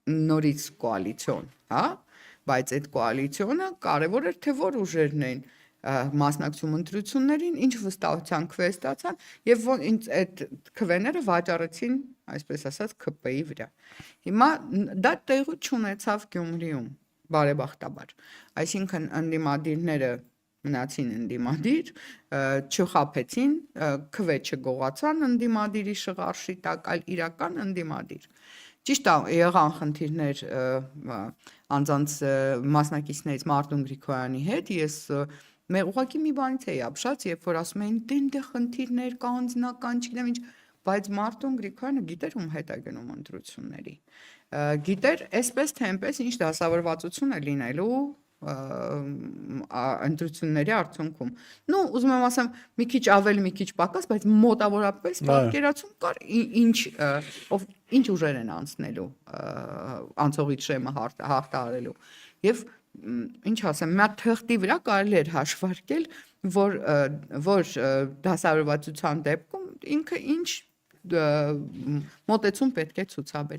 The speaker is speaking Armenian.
նորից կոալիցիոն, հա, բայց այդ կոալիցիոնը կարևոր էր թե որ ուժերն են մասնակցում ընտրություններին, ինչ վստահության քվե ստացան եւ այդ քվեները վաճառեցին, այսպես ասած, ՔՊ-ի վրա։ Հիմա դա տեղի չունեցավ Գյումրիում, բարեբախտաբար։ Այսինքն ընդդիմադիրները մնացին ընդդիմադիր, չխաբեցին, քվե չգողացան ընդդիմադիրի շղարշի տակ, այլ իրական ընդդիմադիր։ Ճիշտ է, եղան խնդիրներ անձանց մասնակիցներից Մարտուն Գրիգորյանի հետ, ես ուղղակի մի բանից էի ապշած, երբ որ ասում էին դե խնդիրներ կա, անձնական, չգիտեմ ինչ, բայց Մարտուն Գրիգորյանը գիտեր ում հետ է գնում ընտրությունների։ Գիտեր, այսպես թե այնպես ինչ դասավորվածություն է լինելու ընտրությունների արդյունքում։ Ну, ուզում եմ ասեմ, մի քիչ ավել, մի քիչ պակաս, բայց մոտավորապես պատկերացում կար ինչ ուժեր են անցնելու անցողից շեմը հաղթահարելու։ Եվ ինչ ասեմ, մի հատ թղթի վրա կարելի էր հաշվարկել, որ դասավորվածության դեպքում ինքը ինչ մոտեցում պետք է ցուցաբեր։